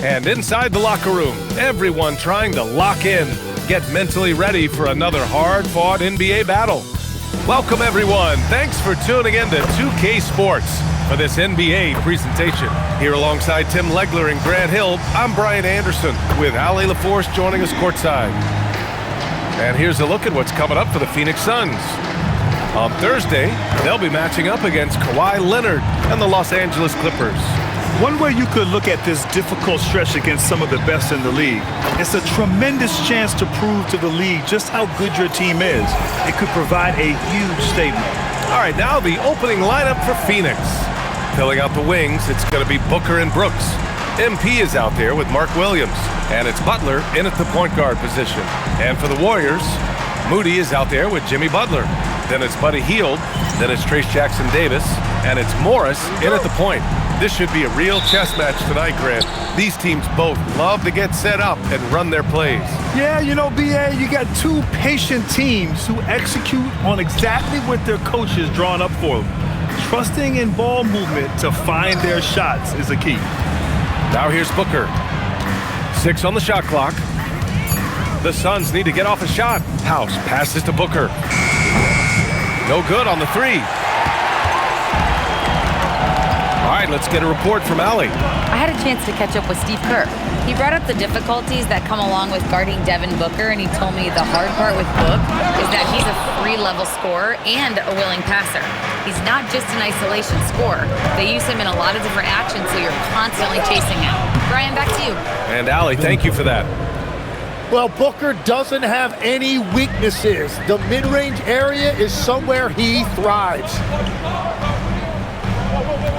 And inside the locker room, everyone trying to lock in, get mentally ready for another hard-fought NBA battle. Welcome, everyone. Thanks for tuning in to 2K Sports for this NBA presentation. Here alongside Tim Legler and Grant Hill, I'm Brian Anderson with Allie LaForce joining us courtside. And here's a look at what's coming up for the Phoenix Suns. On Thursday, they'll be matching up against Kawhi Leonard and the Los Angeles Clippers. One way you could look at this difficult stretch against some of the best in the league, it's a tremendous chance to prove to the league just how good your team is. It could provide a huge statement. All right, now the opening lineup for Phoenix. Filling out the wings, it's going to be Booker and Brooks. MP is out there with Mark Williams, and it's Butler in at the point guard position. And for the Warriors, Moody is out there with Jimmy Butler. Then it's Buddy Hield, then it's Trayce Jackson-Davis, and it's Morris in at the point. This should be a real chess match tonight, Grant. These teams both love to get set up and run their plays. Yeah, you know, BA, you got two patient teams who execute on exactly what their coaches drawn up for them. Trusting in ball movement to find their shots is a key. Now here's Booker. 6 on the shot clock. The Suns need to get off a shot. House passes to Booker. No good on the three. All right, let's get a report from Allie. I had a chance to catch up with Steve Kerr. He brought up the difficulties that come along with guarding Devin Booker, and he told me the hard part with Book is that he's a free-level scorer and a willing passer. He's not just an isolation scorer. They use him in a lot of different actions, so you're constantly chasing him. Brian, back to you. And Allie, thank you for that. Well, Booker doesn't have any weaknesses. The mid-range area is somewhere he thrives.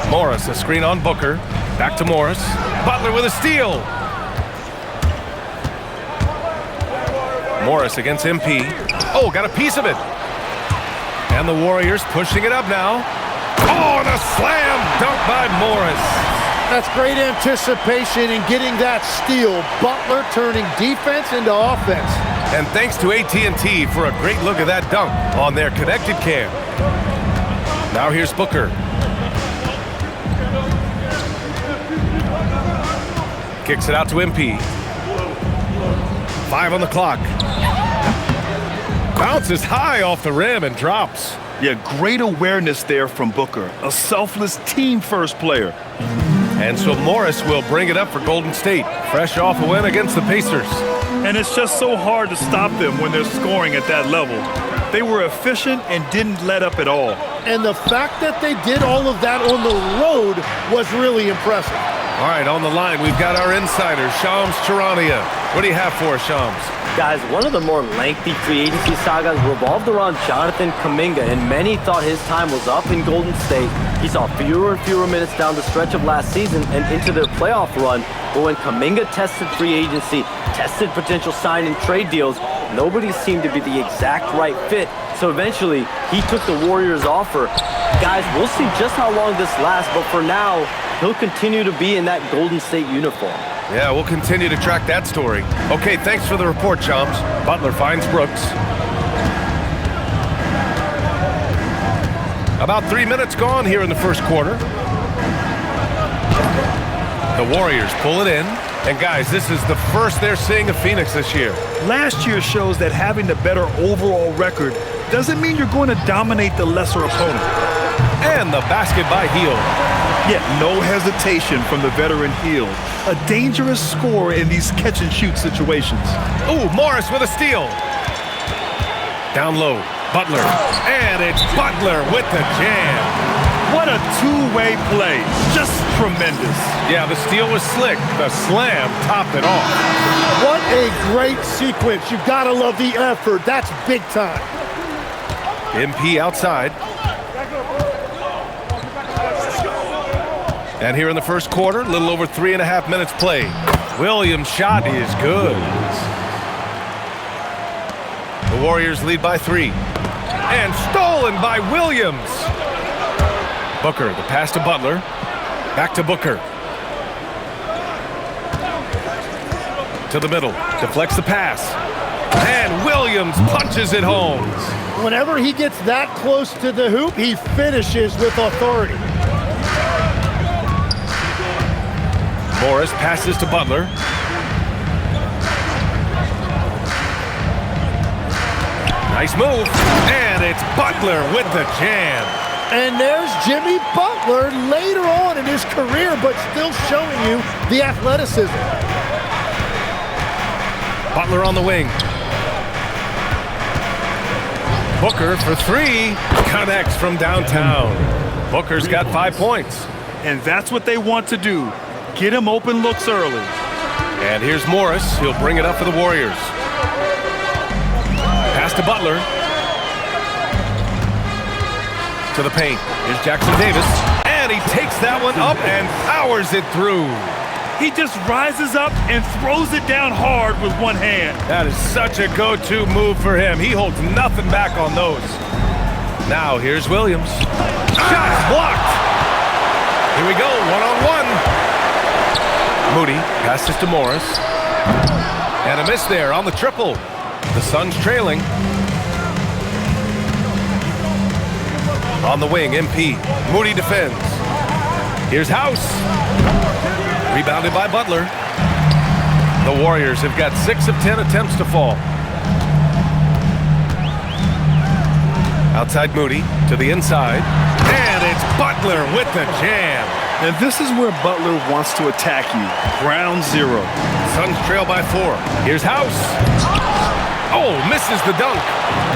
Morris, a screen on Booker. Back to Morris. Butler with a steal. Morris against MP. Oh, got a piece of it. And the Warriors pushing it up now. Oh, and a slam dunk by Morris. That's great anticipation in getting that steal. Butler turning defense into offense. And thanks to AT&T for a great look at that dunk on their connected cam. Now here's Booker. Kicks it out to MP. 5 on the clock. Bounces high off the rim and drops. Yeah, great awareness there from Booker. A selfless team-first player. And so Morris will bring it up for Golden State, fresh off a win against the Pacers. And it's just so hard to stop them when they're scoring at that level. They were efficient and didn't let up at all. And the fact that they did all of that on the road was really impressive. All right, on the line, we've got our insider, Shams Charania. What do you have for us, Shams? Guys, one of the more lengthy free agency sagas revolved around Jonathan Kuminga, and many thought his time was up in Golden State. He saw fewer and fewer minutes down the stretch of last season and into their playoff run. But when Kuminga tested free agency, tested potential sign and trade deals, nobody seemed to be the exact right fit. So eventually, he took the Warriors' offer. Guys, we'll see just how long this lasts, but for now, he'll continue to be in that Golden State uniform. Yeah, we'll continue to track that story. Okay, thanks for the report, Shams. Butler finds Brooks. About 3 minutes gone here in the first quarter. The Warriors pull it in. And guys, this is the first they're seeing of Phoenix this year. Last year shows that having the better overall record doesn't mean you're going to dominate the lesser opponent. And the basket by Hield. Yet no hesitation from the veteran Hield. A dangerous scorer in these catch-and-shoot situations. Ooh, Morris with a steal. Down low, Butler. And it's Butler with the jam. What a two-way play. Just tremendous. Yeah, the steal was slick. The slam topped it off. What a great sequence. You've got to love the effort. That's big time. MP outside. And here in the first quarter, a little over 3.5 minutes played. Williams' shot is good. The Warriors lead by 3. And stolen by Williams. Booker, the pass to Butler. Back to Booker. To the middle. Deflects the pass. And Williams punches it home. Whenever he gets that close to the hoop, he finishes with authority. Morris passes to Butler. Nice move. And it's Butler with the jam. And there's Jimmy Butler later on in his career, but still showing you the athleticism. Butler on the wing. Booker for three. Connects from downtown. Booker's got 5 points. And that's what they want to do. Get him open looks early. And here's Morris. He'll bring it up for the Warriors. Pass to Butler. To the paint. Here's Jackson Davis. And he takes that one up and powers it through. He just rises up and throws it down hard with one hand. That is such a go-to move for him. He holds nothing back on those. Now here's Williams. Shots blocked. Here we go, one-on-one. Moody passes to Morris. And a miss there on the triple. The Suns trailing. On the wing, MP. Moody defends. Here's House. Rebounded by Butler. The Warriors have got 6 of 10 attempts to fall. Outside Moody to the inside. And it's Butler with the jam. And this is where Butler wants to attack you. Ground zero. Suns trail by 4. Here's House. Oh, misses the dunk.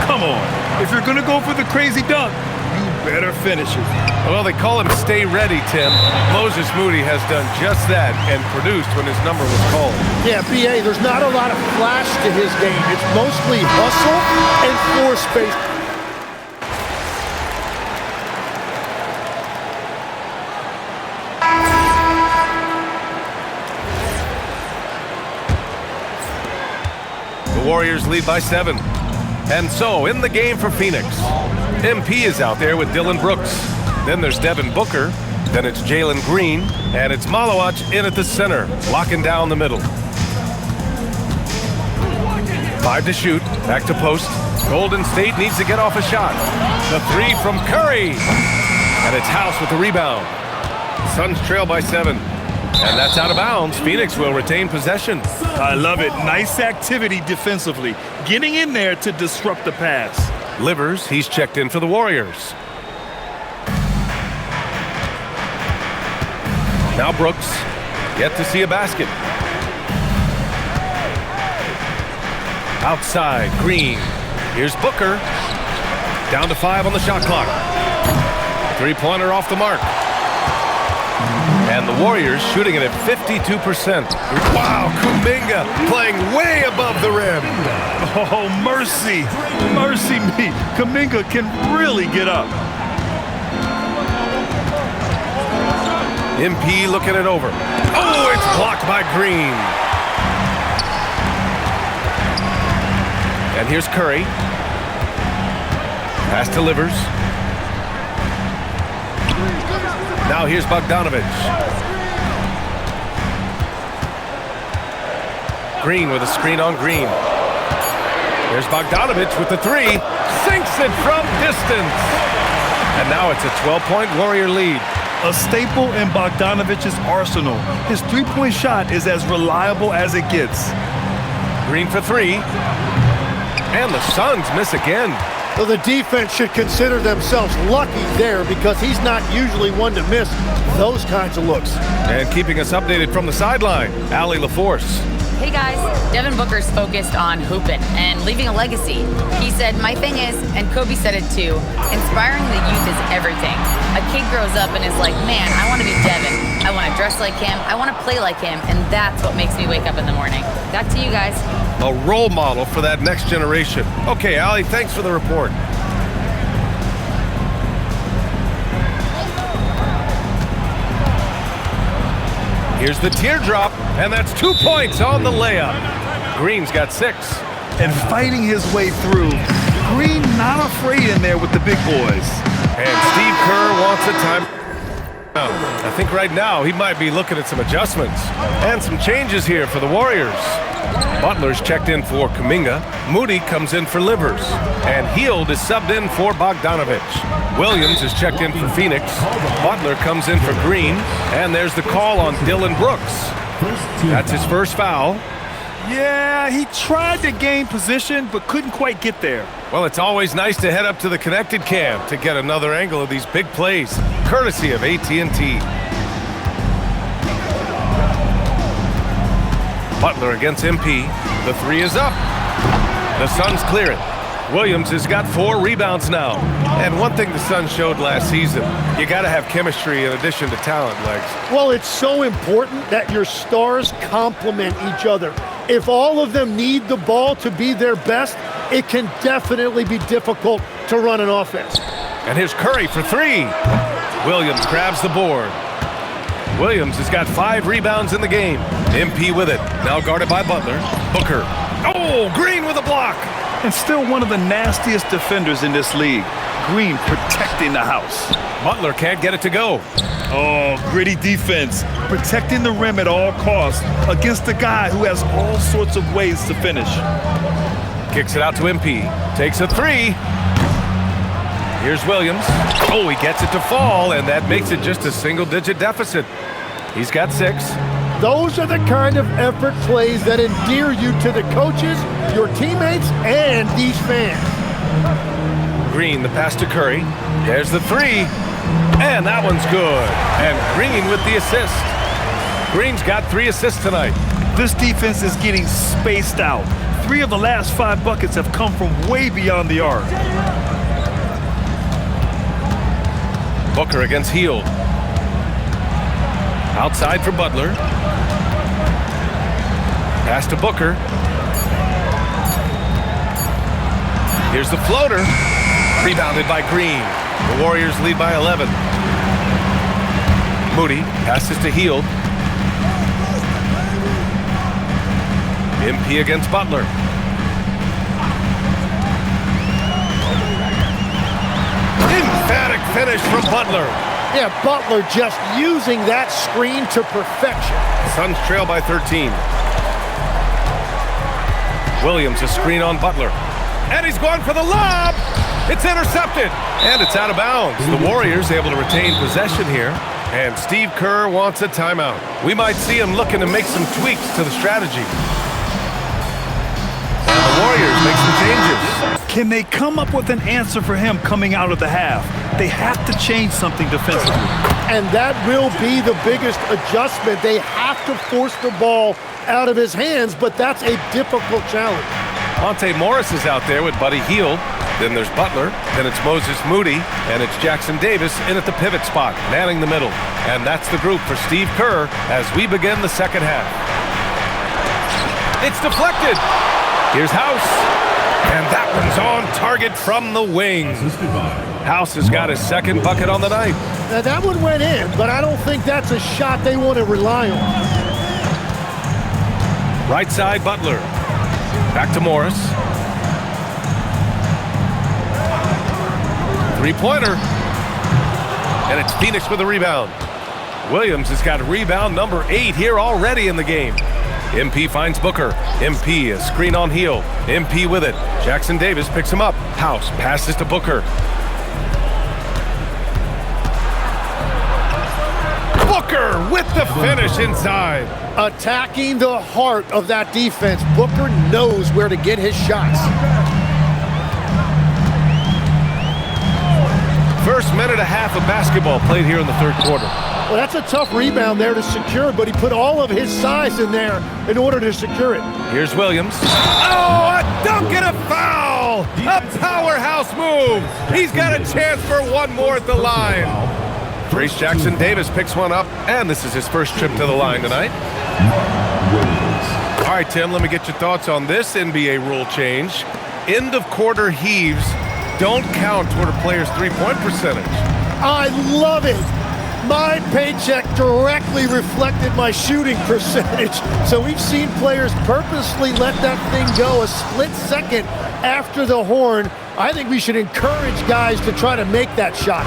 Come on. If you're going to go for the crazy dunk, you better finish it. Well, they call him Stay Ready, Tim. Moses Moody has done just that and produced when his number was called. Yeah, B.A., there's not a lot of flash to his game. It's mostly hustle and floor space. The Warriors lead by 7. And so, in the game for Phoenix, MP is out there with Dylan Brooks. Then there's Devin Booker. Then it's Jalen Green. And it's Malawach in at the center, locking down the middle. 5 to shoot. Back to post. Golden State needs to get off a shot. The 3 from Curry. And it's House with the rebound. Suns trail by 7. And that's out of bounds. Phoenix will retain possession. I love it. Nice activity defensively. Getting in there to disrupt the pass. Livers, he's checked in for the Warriors. Now Brooks, yet to see a basket. Outside, Green. Here's Booker. Down to 5 on the shot clock. 3-pointer off the mark. And the Warriors shooting it at 52%. Wow, Kuminga playing way above the rim. Oh, mercy. Mercy me. Kuminga can really get up. MP looking it over. Oh, it's blocked by Green. And here's Curry. Pass to Livers. Now here's Bogdanovich. Green with a screen on Green. There's Bogdanovich with the 3. Sinks it from distance. And now it's a 12-point Warrior lead. A staple in Bogdanovich's arsenal. His three-point shot is as reliable as it gets. Green for 3. And the Suns miss again. So the defense should consider themselves lucky there because he's not usually one to miss those kinds of looks. And keeping us updated from the sideline, Allie LaForce. Hey guys, Devin Booker's focused on hooping and leaving a legacy. He said, my thing is, and Kobe said it too, inspiring the youth is everything. A kid grows up and is like, man, I want to be Devin. I want to dress like him. I want to play like him. And that's what makes me wake up in the morning. Back to you guys. A role model for that next generation. Okay, Allie, thanks for the report. Here's the teardrop, and that's 2 points on the layup. Green's got 6. And fighting his way through. Green not afraid in there with the big boys. And Steve Kerr wants a time. I think right now he might be looking at some adjustments and some changes here for the Warriors. Butler's checked in for Kuminga. Moody comes in for Livers. And Hield is subbed in for Bogdanovich. Williams is checked in for Phoenix. Butler comes in for Green. And there's the call on Dylan Brooks. That's his first foul. Yeah, he tried to gain position, but couldn't quite get there. Well, it's always nice to head up to the connected cam to get another angle of these big plays, courtesy of AT&T. Butler against MP. The three is up. The Suns clear it. Williams has got 4 rebounds now. And one thing the Suns showed last season, you got to have chemistry in addition to talent, Legs. Well, it's so important that your stars complement each other. If all of them need the ball to be their best, it can definitely be difficult to run an offense. And here's Curry for 3. Williams grabs the board. Williams has got 5 rebounds in the game. MP with it. Now guarded by Butler. Booker. Oh, Green with a block. And still one of the nastiest defenders in this league. Green protecting the house. Butler can't get it to go. Oh, gritty defense. Protecting the rim at all costs against a guy who has all sorts of ways to finish. Kicks it out to MP. Takes a 3. Here's Williams. Oh, he gets it to fall, and that makes it just a single-digit deficit. He's got 6. Those are the kind of effort plays that endear you to the coaches, your teammates, and these fans. Green, the pass to Curry. There's the 3. And that one's good. And Green with the assist. Green's got 3 assists tonight. This defense is getting spaced out. 3 of the last 5 buckets have come from way beyond the arc. Booker against Hield. Outside for Butler. Pass to Booker. Here's the floater. Rebounded by Green. The Warriors lead by 11. Moody passes to Hield. MP against Butler. Emphatic finish from Butler. Yeah, Butler just using that screen to perfection. Suns trail by 13. Williams a screen on Butler. And he's going for the lob. It's intercepted. And it's out of bounds. The Warriors able to retain possession here. And Steve Kerr wants a timeout. We might see him looking to make some tweaks to the strategy. And the Warriors make some changes. Can they come up with an answer for him coming out of the half? They have to change something defensively. And that will be the biggest adjustment. They have to force the ball out of his hands, but that's a difficult challenge. Monte Morris is out there with Buddy Hield. Then there's Butler. Then it's Moses Moody. And it's Jackson Davis in at the pivot spot, manning the middle. And that's the group for Steve Kerr as we begin the second half. It's deflected. Here's House. And that one's on target from the wing. House has got his second bucket on the night. Now that one went in, but I don't think that's a shot they want to rely on. Right side, Butler. Back to Morris. Three-pointer. And it's Phoenix with a rebound. Williams has got rebound number 8 here already in the game. MP finds Booker. MP, a screen on Hield. MP with it. Jackson Davis picks him up. House passes to Booker. Booker with the finish inside. Attacking the heart of that defense. Booker knows where to get his shots. First minute and a half of basketball played here in the third quarter. Well, that's a tough rebound there to secure, but he put all of his size in there in order to secure it. Here's Williams. Oh, a dunk and a foul! A powerhouse move! He's got a chance for one more at the line. Trace Jackson Davis picks one up, and this is his first trip to the line tonight. All right, Tim, let me get your thoughts on this NBA rule change. End of quarter heaves don't count toward a player's three-point percentage. I love it. My paycheck directly reflected my shooting percentage. So we've seen players purposely let that thing go a split second after the horn. I think we should encourage guys to try to make that shot.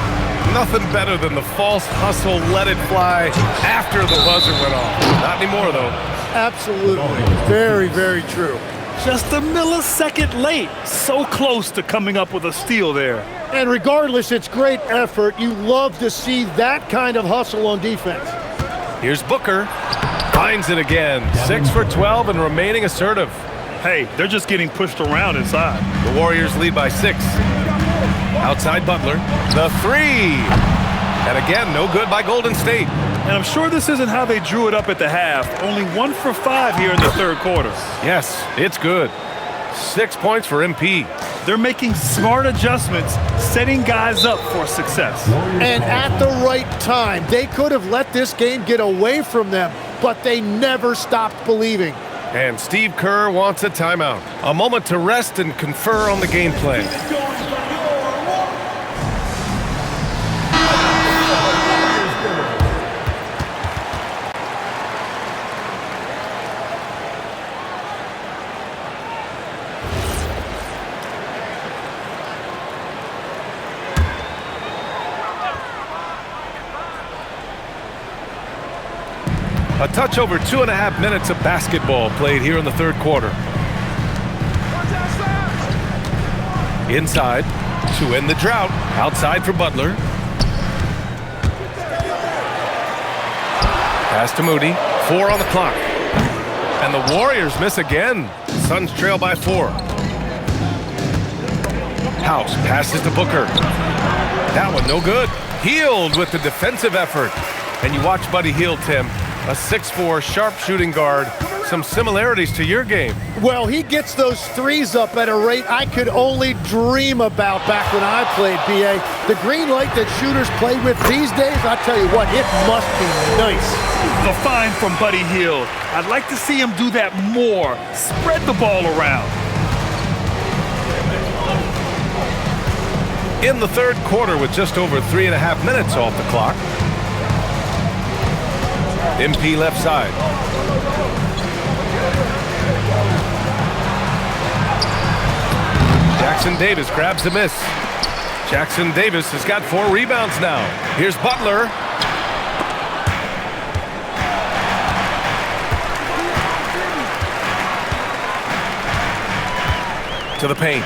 Nothing better than the false hustle, let it fly after the buzzer went off. Not anymore, though. Absolutely. Very, very true. Just a millisecond late. So close to coming up with a steal there. And regardless, it's great effort. You love to see that kind of hustle on defense. Here's Booker. Finds it again. 6 for 12 and remaining assertive. Hey, they're just getting pushed around inside. The Warriors lead by 6. Outside Butler. The 3. And again, no good by Golden State. And I'm sure this isn't how they drew it up at the half. Only 1 for 5 here in the third quarter. Yes, it's good. 6 points for MP. They're making smart adjustments, setting guys up for success. And at the right time, they could have let this game get away from them, but they never stopped believing. And Steve Kerr wants a timeout. A moment to rest and confer on the game plan. A touch over 2.5 minutes of basketball played here in the third quarter. Inside to end the drought. Outside for Butler. Pass to Moody. 4 on the clock. And the Warriors miss again. Suns trail by 4. House passes to Booker. That one no good. Hield with the defensive effort. And you watch Buddy Hield, Tim. A 6'4", sharp-shooting guard. Some similarities to your game. Well, he gets those threes up at a rate I could only dream about back when I played, B.A. The green light that shooters play with these days, I tell you what, it must be nice. The find from Buddy Hield. I'd like to see him do that more. Spread the ball around. In the third quarter with just over 3.5 minutes off the clock. MP left side. Jackson Davis grabs the miss. Jackson Davis has got 4 rebounds now. Here's Butler. To the paint.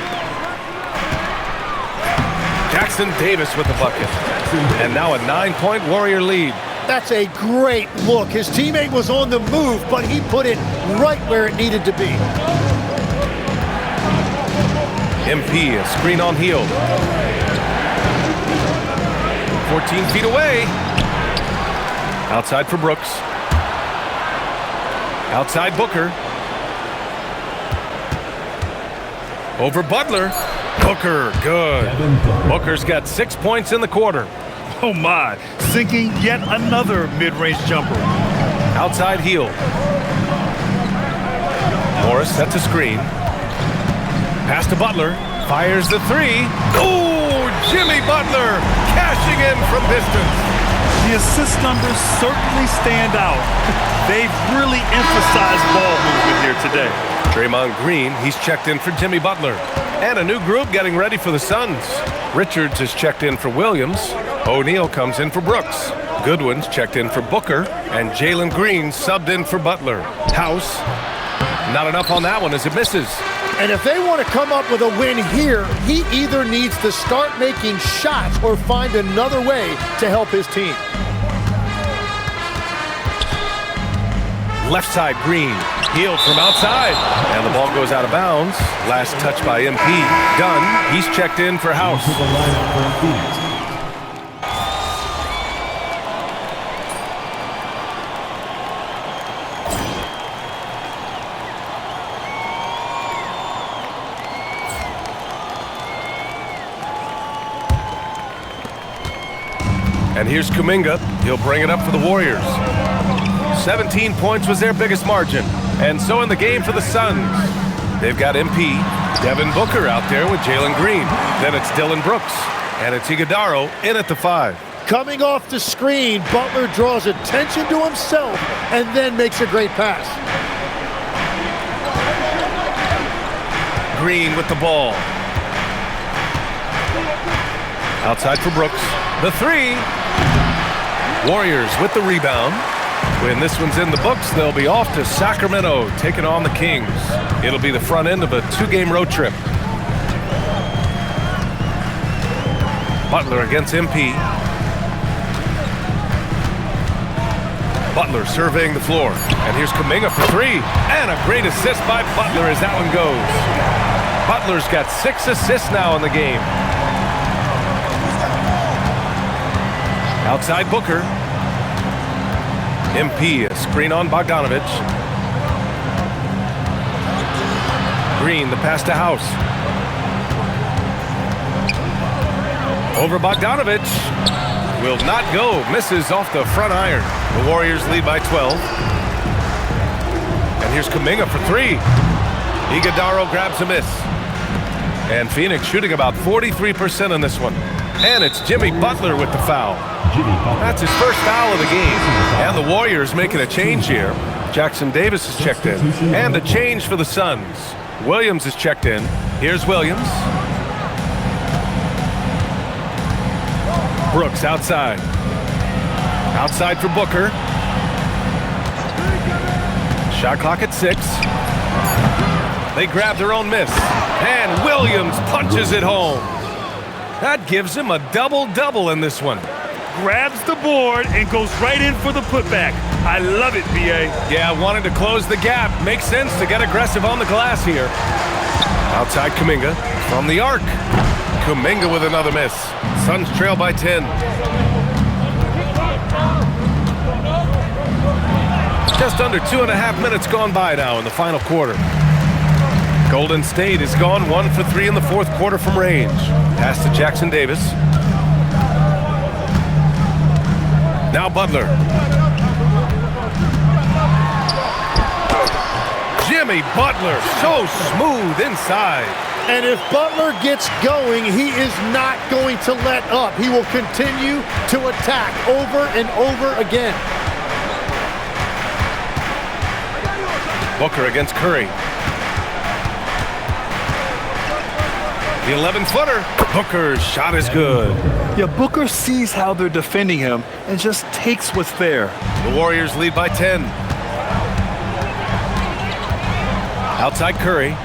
Jackson Davis with the bucket. And now a 9-point Warrior lead. That's a great look. His teammate was on the move, but he put it right where it needed to be. MP, a screen on Hield. 14 feet away. Outside for Brooks. Outside Booker. Over Butler. Booker, good. Booker's got 6 points in the quarter. Oh my, sinking yet another mid-range jumper. Outside Hield. Morris sets a screen. Pass to Butler. Fires the 3. Oh, Jimmy Butler cashing in from distance. The assist numbers certainly stand out. They've really emphasized ball movement here today. Draymond Green, he's checked in for Jimmy Butler. And a new group getting ready for the Suns. Richards is checked in for Williams. O'Neal comes in for Brooks. Goodwin's checked in for Booker. And Jalen Green subbed in for Butler. House, not enough on that one as it misses. And if they want to come up with a win here, he either needs to start making shots or find another way to help his team. Left side, Green. Hield from outside. And the ball goes out of bounds. Last touch by MP. Dunn, he's checked in for House. And here's Kuminga. He'll bring it up for the Warriors. 17 points was their biggest margin. And so in the game for the Suns, they've got MP, Devin Booker out there with Jalen Green. Then it's Dillon Brooks. And it's Iguodala in at the 5. Coming off the screen, Butler draws attention to himself and then makes a great pass. Green with the ball. Outside for Brooks. The three. Warriors with the rebound. When this one's in the books, they'll be off to Sacramento, taking on the Kings. It'll be the front end of a 2-game road trip. Butler against MP. Butler surveying the floor. And here's Kuminga for three. And a great assist by Butler as that one goes. Butler's got 6 assists now in the game. Outside Booker. MP, a screen on Bogdanovic. Green, the pass to House. Over Bogdanovic. Will not go. Misses off the front iron. The Warriors lead by 12. And here's Kuminga for three. Iguodala grabs a miss. And Phoenix shooting about 43% on this one. And it's Jimmy Butler with the foul. That's his first foul of the game. And the Warriors making a change here. Jackson Davis is checked in. And a change for the Suns. Williams is checked in. Here's Williams. Brooks outside. Outside for Booker. Shot clock at 6. They grab their own miss. And Williams punches it home. That gives him a double-double in this one. Grabs the board and goes right in for the putback. I love it, B.A. Yeah, wanting to close the gap. Makes sense to get aggressive on the glass here. Outside Kuminga from the arc. Kuminga with another miss. Suns trail by 10. Just under 2.5 minutes gone by now in the final quarter. Golden State has gone 1 for 3 in the fourth quarter from range. Pass to Jackson Davis. Now Butler. Jimmy Butler, so smooth inside. And if Butler gets going, he is not going to let up. He will continue to attack over and over again. Booker against Curry. The 11-footer. Booker's shot is good. Yeah, Booker sees how they're defending him and just takes what's there. The Warriors lead by 10. Outside Curry.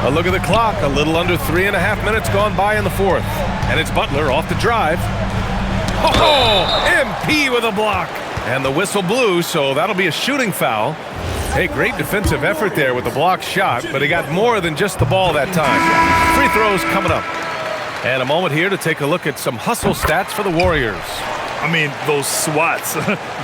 A look at the clock. A little under 3.5 minutes gone by in the fourth. And it's Butler off the drive. Oh, MP with a block. And the whistle blew, so that'll be a shooting foul. Hey, great defensive effort there with the block shot, but he got more than just the ball that time. Free throws coming up. And a moment here to take a look at some hustle stats for the Warriors. I mean, those swats,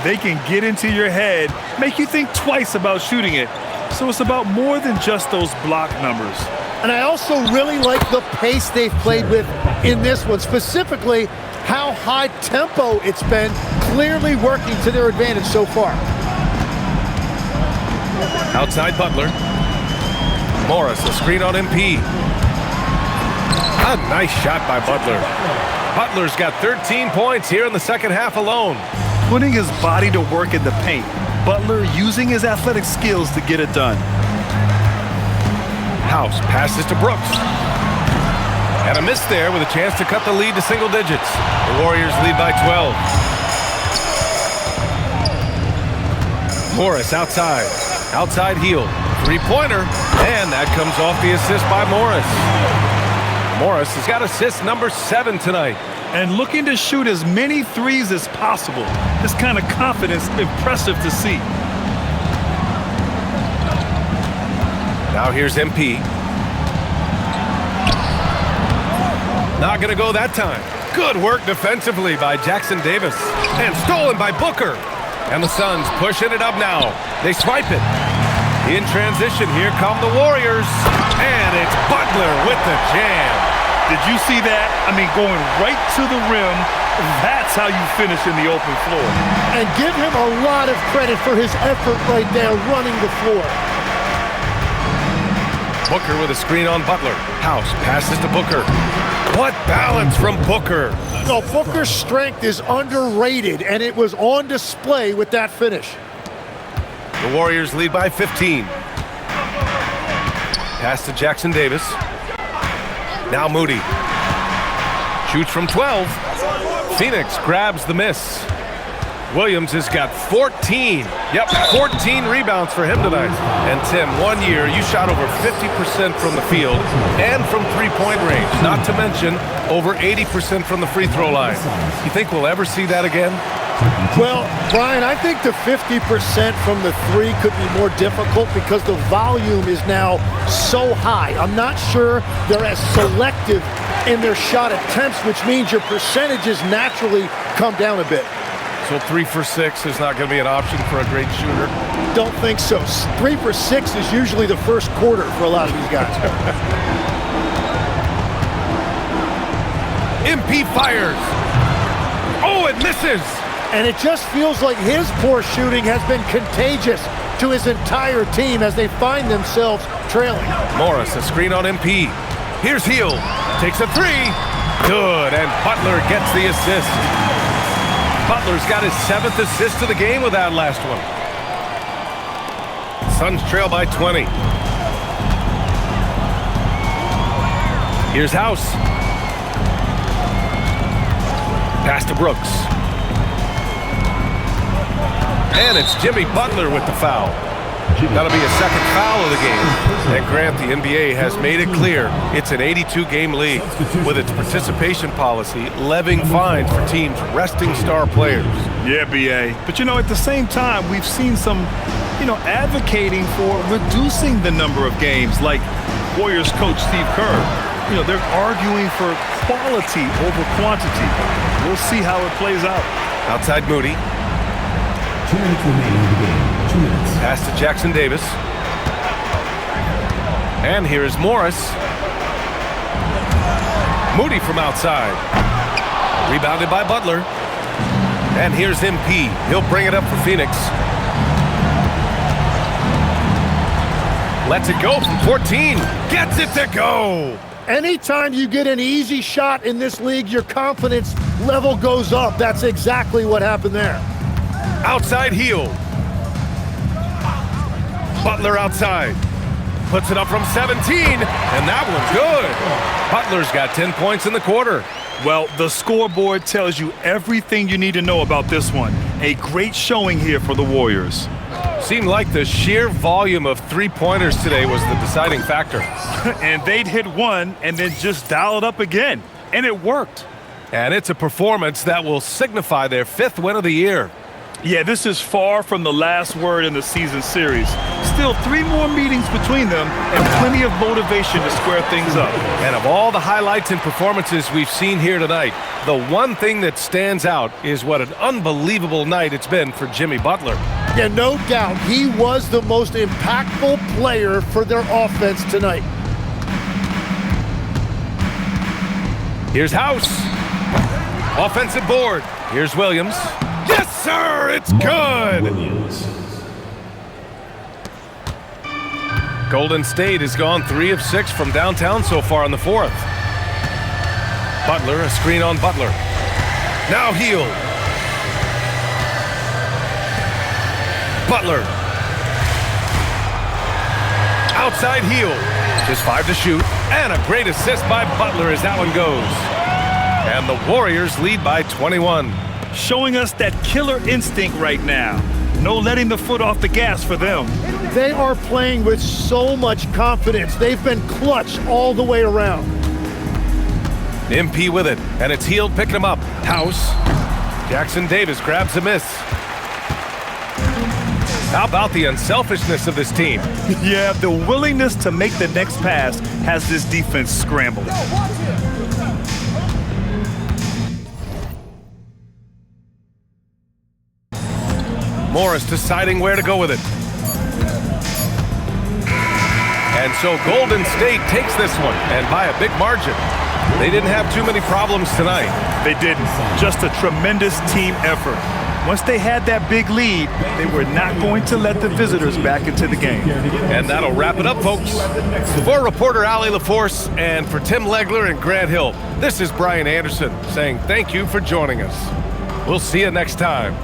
they can get into your head, make you think twice about shooting it. So it's about more than just those block numbers. And I also really like the pace they've played with in this one, specifically how high tempo it's been, clearly working to their advantage so far. Outside Butler. Morris, a screen on MP. A nice shot by Butler. Butler's got 13 points here in the second half alone. Putting his body to work in the paint. Butler using his athletic skills to get it done. House passes to Brooks. And a miss there with a chance to cut the lead to single digits. The Warriors lead by 12. Morris outside. Outside heel. Three-pointer. And that comes off the assist by Morris. Morris has got assist number 7 tonight. And looking to shoot as many threes as possible. This kind of confidence, impressive to see. Now here's MP. Not going to go that time. Good work defensively by Jackson Davis. And stolen by Booker. And the Suns pushing it up now. They swipe it. In transition, here come the Warriors. And it's Butler with the jam. Did you see that? I mean, going right to the rim. That's how you finish in the open floor. And give him a lot of credit for his effort right there running the floor. Booker with a screen on Butler. House passes to Booker. What balance from Booker. No, Booker's strength is underrated, and it was on display with that finish. The Warriors lead by 15. Pass to Jackson Davis. Now Moody. Shoots from 12. Phoenix grabs the miss. Williams has got 14. Yep, 14 rebounds for him tonight. And Tim, 1 year, you shot over 50% from the field and from three-point range. Not to mention over 80% from the free throw line. You think we'll ever see that again? Well, Brian, I think the 50% from the three could be more difficult because the volume is now so high. I'm not sure they're as selective in their shot attempts, which means your percentages naturally come down a bit. So 3 for 6 is not going to be an option for a great shooter? Don't think so. 3 for 6 is usually the first quarter for a lot of these guys. MP fires. Oh, it misses. And it just feels like his poor shooting has been contagious to his entire team as they find themselves trailing. Morris, a screen on MP. Here's Heel. Takes a three. Good, and Butler gets the assist. Butler's got his 7th assist of the game with that last one. Suns trail by 20. Here's House. Pass to Brooks. And it's Jimmy Butler with the foul. That'll be a second foul of the game. And Grant, the NBA has made it clear it's an 82-game league with its participation policy levying fines for teams resting star players. Yeah, B.A. But, at the same time, we've seen some, advocating for reducing the number of games, like Warriors coach Steve Kerr. They're arguing for quality over quantity. We'll see how it plays out. Outside Moody. 2 minutes remaining in the game. 2 minutes. Pass to Jackson Davis. And here's Morris. Moody from outside. Rebounded by Butler. And here's MP. He'll bring it up for Phoenix. Lets it go from 14. Gets it to go. Anytime you get an easy shot in this league, your confidence level goes up. That's exactly what happened there. Outside Heel. Butler outside. Puts it up from 17, and that one's good. Butler's got 10 points in the quarter. Well, the scoreboard tells you everything you need to know about this one. A great showing here for the Warriors. Seemed like the sheer volume of three-pointers today was the deciding factor. And they'd hit one and then just dial it up again. And it worked. And it's a performance that will signify their 5th win of the year. Yeah, this is far from the last word in the season series. Still 3 more meetings between them and plenty of motivation to square things up. And of all the highlights and performances we've seen here tonight, the one thing that stands out is what an unbelievable night it's been for Jimmy Butler. Yeah, no doubt. He was the most impactful player for their offense tonight. Here's House. Offensive board. Here's Williams. Yes, sir! It's good! Williams. Golden State has gone 3 of 6 from downtown so far in the 4th. Butler, a screen on Butler. Now Heel. Butler. Outside Heel. Just 5 to shoot. And a great assist by Butler as that one goes. And the Warriors lead by 21. Showing us that killer instinct right now. No letting the foot off the gas for them. They are playing with so much confidence. They've been clutch all the way around. MP with it, and it's Hield picking him up. House. Jackson Davis grabs a miss. How about the unselfishness of this team? Yeah, the willingness to make the next pass has this defense scrambled. Morris deciding where to go with it. And so Golden State takes this one, and by a big margin. They didn't have too many problems tonight. They didn't. Just a tremendous team effort. Once they had that big lead, they were not going to let the visitors back into the game. And that'll wrap it up, folks. For reporter Allie LaForce and for Tim Legler and Grant Hill, this is Brian Anderson saying thank you for joining us. We'll see you next time.